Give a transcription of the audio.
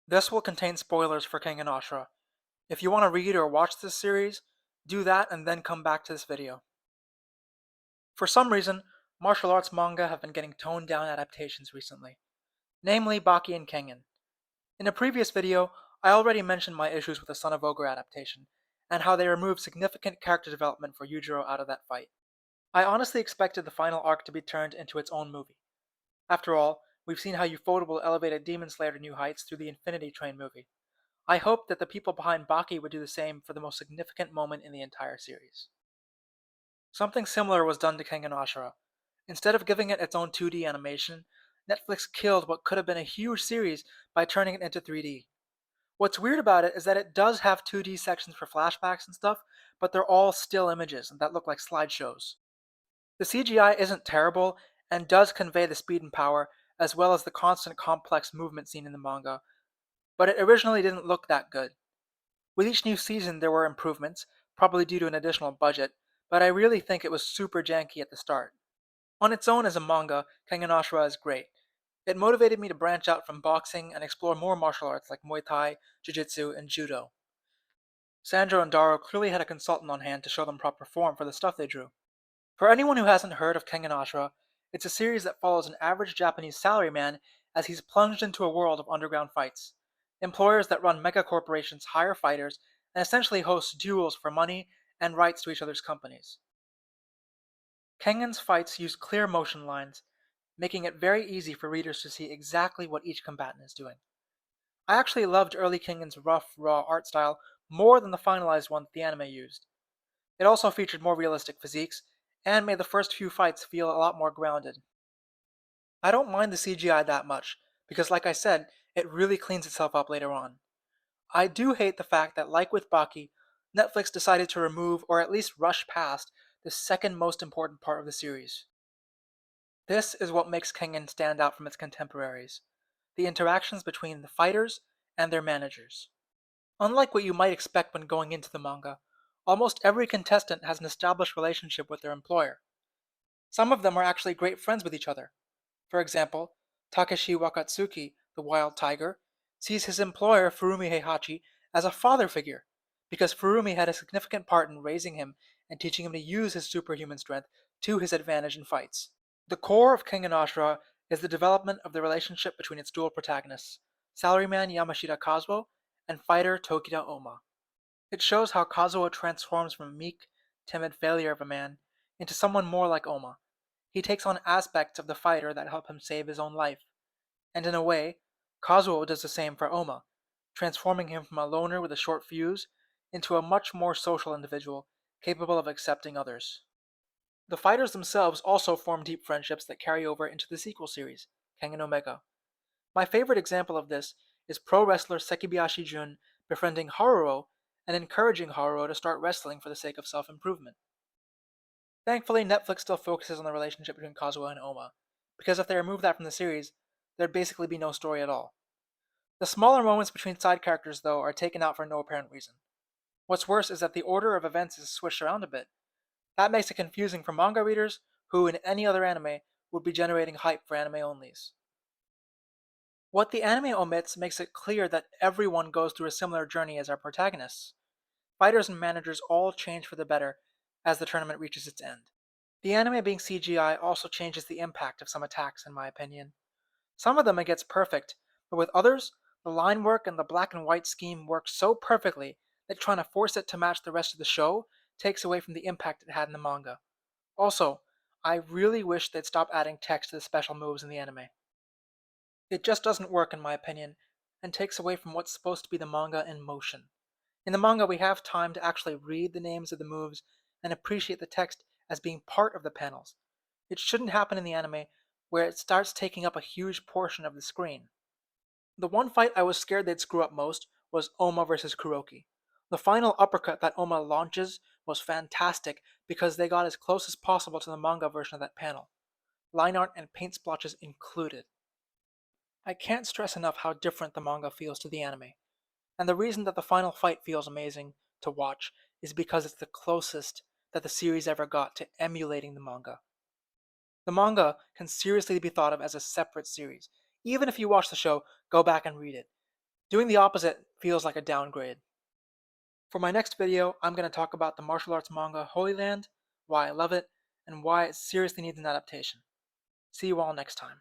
This will contain spoilers for Kengan Ashura. If you want to read or watch this series, do that and then come back to this video. For some reason, martial arts manga have been getting toned down adaptations recently, namely Baki and Kengan. In a previous video, I already mentioned my issues with the Son of Ogre adaptation, and how they removed significant character development for Yujiro out of that fight. I honestly expected the final arc to be turned into its own movie. After all, we've seen how Ufotable elevated Demon Slayer to new heights through the Infinity Train movie. I hoped that the people behind Baki would do the same for the most significant moment in the entire series. Something similar was done to Kengan Ashura. Instead of giving it its own 2D animation, Netflix killed what could have been a huge series by turning it into 3D. What's weird about it is that it does have 2D sections for flashbacks and stuff, but they're all still images that look like slideshows. The CGI isn't terrible and does convey the speed and power, as well as the constant complex movement seen in the manga, but it originally didn't look that good. With each new season, there were improvements, probably due to an additional budget, but I really think it was super janky at the start. On its own as a manga, Kengan Ashura is great. It motivated me to branch out from boxing and explore more martial arts like Muay Thai, Jiu-Jitsu, and Judo. Sandro and Daro clearly had a consultant on hand to show them proper form for the stuff they drew. For anyone who hasn't heard of Kengan Ashura, it's a series that follows an average Japanese salaryman as he's plunged into a world of underground fights. Employers that run mega corporations hire fighters and essentially host duels for money and rights to each other's companies. Kengan's fights use clear motion lines, making it very easy for readers to see exactly what each combatant is doing. I actually loved early Kengan's rough, raw art style more than the finalized one that the anime used. It also featured more realistic physiques, and made the first few fights feel a lot more grounded. I don't mind the CGI that much, because like I said, it really cleans itself up later on. I do hate the fact that, like with Baki, Netflix decided to remove or at least rush past the second most important part of the series. This is what makes Kengan stand out from its contemporaries: the interactions between the fighters and their managers. Unlike what you might expect when going into the manga, almost every contestant has an established relationship with their employer. Some of them are actually great friends with each other. For example, Takeshi Wakatsuki, the wild tiger, sees his employer Furumi Heihachi as a father figure, because Furumi had a significant part in raising him and teaching him to use his superhuman strength to his advantage in fights. The core of Kengan Ashura is the development of the relationship between its dual protagonists, salaryman Yamashita Kazuo and fighter Tokita Oma. It shows how Kazuo transforms from a meek, timid failure of a man into someone more like Oma. He takes on aspects of the fighter that help him save his own life, and in a way, Kazuo does the same for Oma, transforming him from a loner with a short fuse into a much more social individual capable of accepting others. The fighters themselves also form deep friendships that carry over into the sequel series, Kengan Omega. My favorite example of this is pro wrestler Sekibayashi Jun befriending Haruo and encouraging Haruo to start wrestling for the sake of self-improvement. Thankfully, Netflix still focuses on the relationship between Kazuo and Oma, because if they remove that from the series, there'd basically be no story at all. The smaller moments between side characters, though, are taken out for no apparent reason. What's worse is that the order of events is switched around a bit. That makes it confusing for manga readers who, in any other anime, would be generating hype for anime onlys. What the anime omits makes it clear that everyone goes through a similar journey as our protagonists. Fighters and managers all change for the better as the tournament reaches its end. The anime being CGI also changes the impact of some attacks, in my opinion. Some of them it gets perfect, but with others, the line work and the black and white scheme work so perfectly that trying to force it to match the rest of the show takes away from the impact it had in the manga. Also, I really wish they'd stop adding text to the special moves in the anime. It just doesn't work in my opinion, and takes away from what's supposed to be the manga in motion. In the manga, we have time to actually read the names of the moves and appreciate the text as being part of the panels. It shouldn't happen in the anime, where it starts taking up a huge portion of the screen. The one fight I was scared they'd screw up most was Oma versus Kuroki. The final uppercut that Oma launches was fantastic because they got as close as possible to the manga version of that panel, line art and paint splotches included. I can't stress enough how different the manga feels to the anime. And the reason that the final fight feels amazing to watch is because it's the closest that the series ever got to emulating the manga. The manga can seriously be thought of as a separate series. Even if you watch the show, go back and read it. Doing the opposite feels like a downgrade. For my next video, I'm going to talk about the martial arts manga Holy Land, why I love it, and why it seriously needs an adaptation. See you all next time.